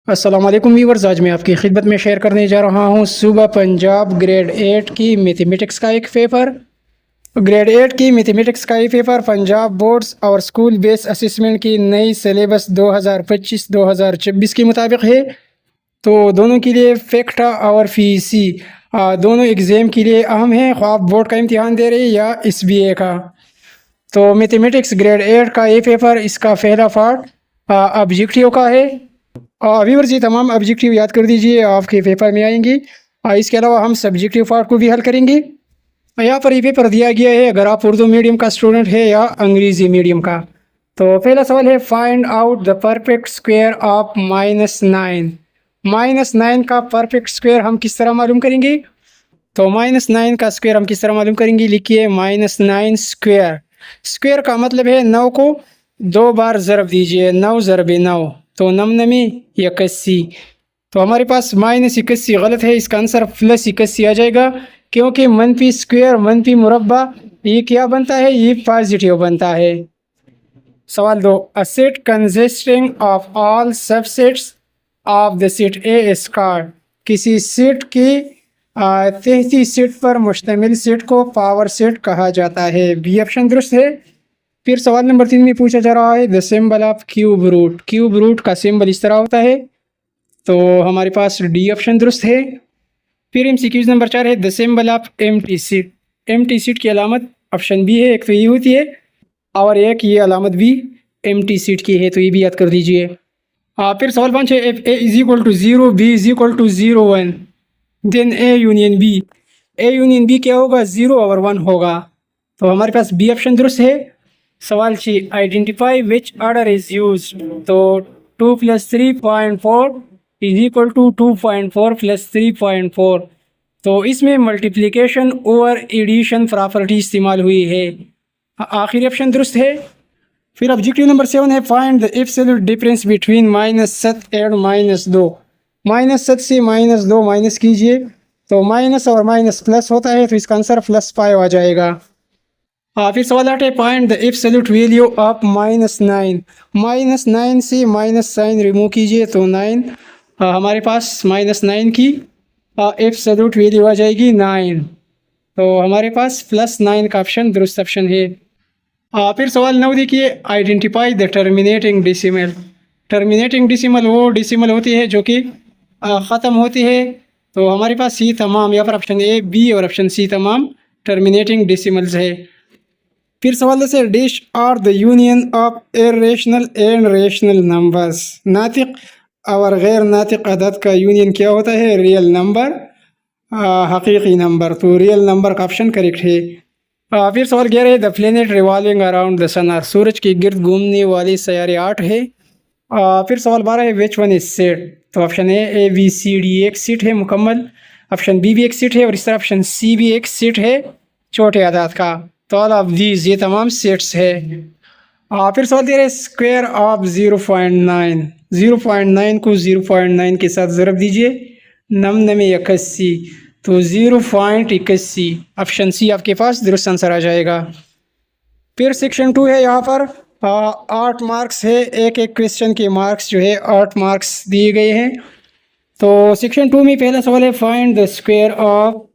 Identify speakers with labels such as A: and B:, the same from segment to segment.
A: अस्सलाम वालेकुम व्यूअर्स, आज मैं आपकी खिदमत में शेयर करने जा रहा हूँ सुबह पंजाब ग्रेड 8 की मैथमेटिक्स का एक पेपर। ग्रेड 8 की मैथमेटिक्स का ये पेपर पंजाब बोर्ड्स और स्कूल बेस असेसमेंट की नई सिलेबस 2025-2026 के मुताबिक है। तो दोनों के लिए फैक्टा और फीसी दोनों एग्ज़ाम के लिए अहम है, ख्वाह आप बोर्ड का इम्तिहान दे रहे हैं या SBA का। तो मैथमेटिक्स ग्रेड 8 का ये पेपर, इसका पहला पार्ट ऑब्जेक्टिव का है। व्यूअर्स, जी तमाम ऑब्जेक्टिव याद कर दीजिए, आपके पेपर में आएंगी। इसके अलावा हम सब्जेक्टिव पार्ट को भी हल करेंगे। यहाँ पर ये पेपर दिया गया है अगर आप उर्दू मीडियम का स्टूडेंट है या अंग्रेज़ी मीडियम का। तो पहला सवाल है, find out the perfect square of -9। -9 का परफेक्ट स्क्वायर हम किस तरह मालूम करेंगे? तो -9 का स्क्वायर हम किस तरह मालूम करेंगे? लिखिए -9 स्क्वायर। स्क्वायर का मतलब है 9 को 2 बार ज़रब दीजिए, 9 ज़रब 9 तो 9 नमी 81। तो हमारे पास -81 गलत है, इसका आंसर +81 आ जाएगा, क्योंकि मनफी स्क्वायर मनफी मुरब्बा ये क्या बनता है? ये पॉजिटिव बनता है। सवाल 2, a set consisting of all subsets of the set A square. किसी सेट की 33 सेट पर मुश्तमिल सेट को पावर सेट कहा जाता है। बी ऑप्शन दुरुस्त है। फिर सवाल नंबर 3 में पूछा जा रहा है, the symbol of cube root. Cube root का सिंबल इस तरह होता है, तो हमारे पास डी ऑप्शन दुरुस्त है। फिर MCQ नंबर 4 है, the symbol of empty seat. Empty seat की अलामत ऑप्शन बी है, एक तो ये होती है और एक ये अलामत भी एम्प्टी सीट की है, तो ये भी याद कर दीजिए। फिर सवाल 5 है, if A is equal to 0 B is equal to 0 1 then A union B. A union B क्या होगा? 0 और 1 होगा, तो हमारे पास बी ऑप्शन दुरुस्त है। सवाल 6, identify which order is use. तो 2 + 3.4 इज इक्वल टू 2.4 + 3.4, तो इसमें मल्टीप्लिकेशन ओवर एडिशन प्रॉपर्टी इस्तेमाल हुई है। आखिरी ऑप्शन दुरुस्त है। फिर ऑब्जेक्टिव नंबर 7 है, find the absolute difference between -7 and -2। -7 से -2 माइनस कीजिए, तो माइनस और माइनस प्लस होता है, तो इसका आंसर +5 आ जाएगा। फिर सवाल 8 है, find the absolute value of -9। -9 से माइनस साइन रिमूव कीजिए, तो 9 हमारे पास -9 की एब्सोल्यूट वैल्यू आ जाएगी 9, तो हमारे पास +9 का ऑप्शन दुरुस्त ऑप्शन है। फिर सवाल 9 देखिए, identify the terminating decimal. Terminating decimal वो डेसिमल होती है जो कि ख़त्म होती है, तो हमारे पास ये तमाम यहाँ पर ऑप्शन ए, बी और ऑप्शन सी तमाम टर्मिनेटिंग डेसिमल्स है। फिर सवाल 10 है, this are the union of irrational and rational numbers. नातिक और गैर नातिक अदद का यूनियन क्या होता है? रियल नंबर, हकीकी नंबर, तो रियल नंबर का ऑप्शन करेक्ट है। फिर सवाल 11 है, the planet revolving around the sun. सूरज के गिर्द घूमने वाले सैयारे 8 है। फिर सवाल 12 है, विच वन इज सेट। तो option A B C D एक सेट है मुकम्मल, ऑप्शन बी भी एक सेट है और इस तरह ऑप्शन सी भी एक सेट है छोटे आदाद का, तो ऑल ऑफ दीज ये तमाम सेट्स है। फिर सवाल दे रहे, स्क्वायर ऑफ 0.9। 0.9 को 0.9 के साथ ज़रब दीजिए, 9 में 81, तो 0.81 ऑप्शन सी आपके पास दुरुस्त आंसर आ जाएगा। फिर सेक्शन 2 है, यहाँ पर 8 मार्क्स है, एक एक क्वेश्चन के मार्क्स जो है 8 मार्क्स दिए गए हैं। तो सेक्शन 2 में पहला सवाल है, फाइंड द स्क्वायर ऑफ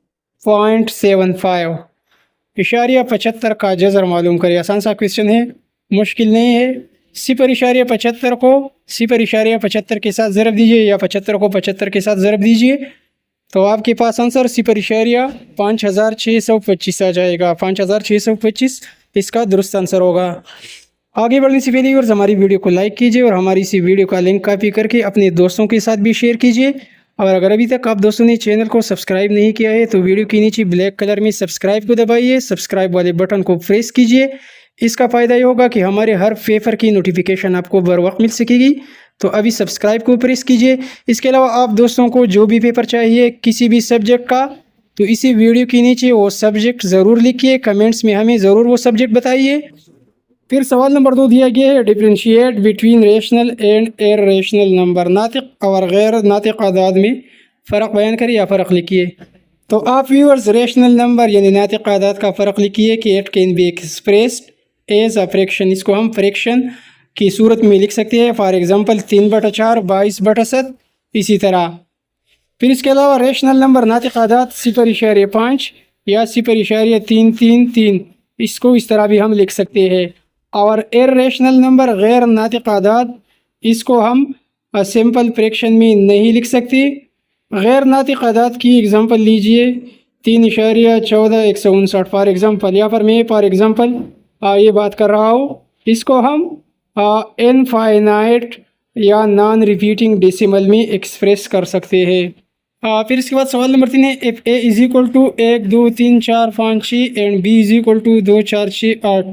A: 0.75। इशारिया 75 का जज़र मालूम करिए। आसान सा क्वेश्चन है, मुश्किल नहीं है। 0.75 को 0.75 के साथ ज़रब दीजिए या 75 को 75 के साथ ज़रब दीजिए, तो आपके पास आंसर 0.5625 आ जाएगा। 5625 इसका दुरुस्त आंसर होगा। आगे बढ़ने से पहले और हमारी वीडियो को लाइक कीजिए और हमारी इसी वीडियो का लिंक कॉपी करके अपने दोस्तों के साथ भी शेयर कीजिए। और अगर अभी तक आप दोस्तों ने चैनल को सब्सक्राइब नहीं किया है तो वीडियो के नीचे ब्लैक कलर में सब्सक्राइब को दबाइए, सब्सक्राइब वाले बटन को प्रेस कीजिए। इसका फ़ायदा ये होगा कि हमारे हर पेपर की नोटिफिकेशन आपको बर वक्त मिल सकेगी, तो अभी सब्सक्राइब को प्रेस कीजिए। इसके अलावा आप दोस्तों को जो भी पेपर चाहिए किसी भी सब्जेक्ट का, तो इसी वीडियो के नीचे वो सब्जेक्ट ज़रूर लिखिए, कमेंट्स में हमें ज़रूर वो सब्जेक्ट बताइए। फिर सवाल नंबर 2 दिया गया है, differentiate between rational and irrational number. नातिक और गैर नातिक आदाद में फ़र्क बयान करिए या फ़र्क लिखिए। तो आप व्यूअर्स रेशनल नंबर यानी नातिक आदाद का फ़र्क लिखिए कि it can be expressed as a fraction. इसको हम फ्रैक्शन की सूरत में लिख सकते हैं। फॉर एग्ज़ाम्पल 3/4 22/7 इसी तरह। फिर इसके अलावा रेशनल नंबर नातिक आदाद 0.5 या 0.333 इसको इस तरह भी हम लिख सकते हैं। और इर्रेशनल नंबर गैर नातिक आदाद इसको हम सिंपल फ्रैक्शन में नहीं लिख सकते। गैर नातिक आदाद की एग्ज़ाम्पल लीजिए 3.14 159 फॉर एग्ज़ाम्पल। यहाँ पर मैं फॉर एग्ज़ाम्पल ये बात कर रहा हूँ, इसको हम इनफाइनाइट या नॉन रिपीटिंग डेसिमल में एक्सप्रेस कर सकते हैं। फिर इसके बाद सवाल नंबर 3 है, if A is equal to 1 2 3 4 5 6 and B is equal to 2 4 6 8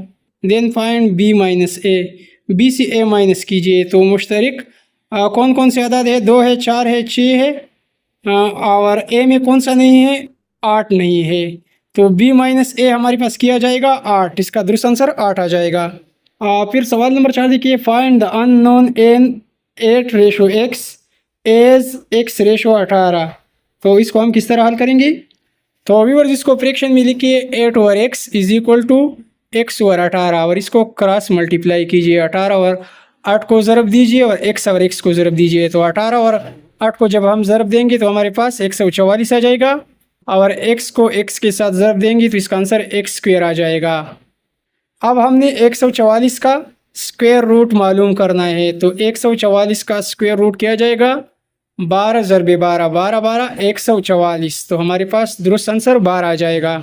A: then find B minus A. B से ए माइनस कीजिए। तो मुश्तरक कौन कौन से अदाद है? 2 है, 4 है, 6 है, और ए में कौन सा नहीं है? 8 नहीं है। तो बी माइनस ए हमारे पास किया जाएगा 8। इसका दुरुस्त आंसर 8 आ जाएगा। फिर सवाल नंबर 4 देखिए, find the unknown in 8/x as x ratio 18। तो इसको हम किस तरह हल करेंगे? तो व्यूअर्स इसको फ्रैक्शन में लिखिए 8/x is equal to x/18 और इसको क्रॉस मल्टीप्लाई कीजिए। 18 और 8 को ज़रब दीजिए और x को ज़रब दीजिए। तो 18 और 8 को जब हम ज़रब देंगे तो हमारे पास 144 आ जाएगा और x को x के साथ ज़रब देंगे तो इसका आंसर x² आ जाएगा। अब हमने 144 का स्क्वायर रूट मालूम करना है। तो 144 का स्क्वायर रूट किया जाएगा 12 ज़रबे 12 12 12 144। तो हमारे पास दुरुस्त आंसर 12 आ जाएगा।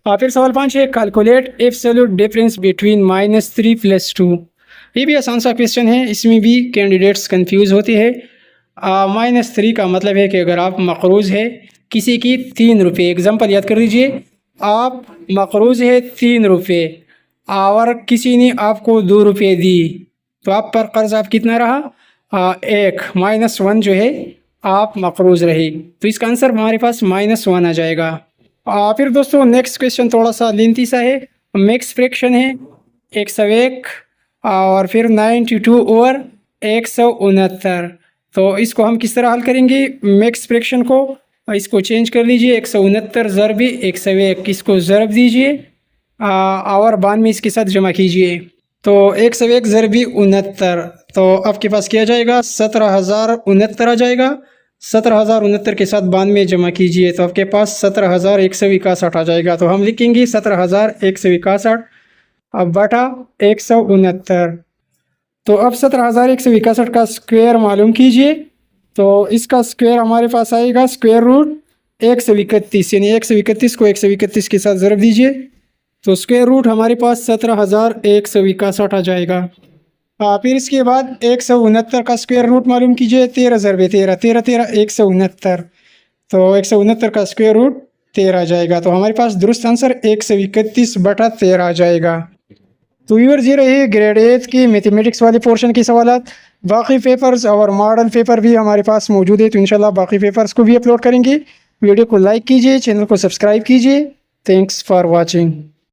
A: फिर सवाल 5 है, कैलकुलेट एब्सोल्यूट डिफरेंस बिटवीन -3 + 2। ये भी आसान सा क्वेश्चन है, इसमें भी कैंडिडेट्स कंफ्यूज होते हैं। -3 का मतलब है कि अगर आप मकरूज़ है किसी की 3 रुपये, एग्जाम्पल याद कर लीजिए, आप मकरूज़ है 3 रुपये और किसी ने आपको 2 रुपये दी, तो आप पर कर्ज़ आप कितना रहा? 1 -1 जो है आप मकरूज़ रहे। तो इसका आंसर हमारे पास -1 आ जाएगा। फिर दोस्तों नेक्स्ट क्वेश्चन थोड़ा सा लेंथी सा है, मिक्स फ्रैक्शन है 101 और फिर 92/169। तो इसको हम किस तरह हल करेंगे? मिक्स फ्रैक्शन को इसको चेंज कर लीजिए, 169 ज़रबे 101 इसको ज़रब दीजिए और बाद में इसके साथ जमा कीजिए। तो 101 ज़रबी 69, तो आपके पास किया जाएगा 17,069 आ जाएगा। 17,069 के साथ बाद में जमा कीजिए तो आपके पास 17,161 आ जाएगा। तो हम लिखेंगे 17,161 अब बटा 169। तो अब 17,161 का स्क्वायर मालूम कीजिए। तो इसका स्क्वायर हमारे पास आएगा स्क्वायर रूट 131, यानी 131 को 131 के साथ ज़रब दीजिए तो स्क्वायर रूट हमारे पास 17,161 आ जाएगा। फिर इसके बाद 169 का स्क्वायर रूट मालूम कीजिए, 13 ज़रबे 13 13 13 169। तो 169 का स्क्वायर रूट 13 आ जाएगा। तो हमारे पास दुरुस्त आंसर 131/13 आ जाएगा। तो व्यूअर्स ये रही ग्रेड 8 की मैथमेटिक्स वाले पोर्शन के सवालात। बाकी पेपर्स और मॉडल पेपर भी हमारे पास मौजूद है, तो इंशाल्लाह बाकी पेपर्स को भी अपलोड करेंगे। वीडियो को लाइक कीजिए, चैनल को सब्सक्राइब कीजिए। Thanks for watching.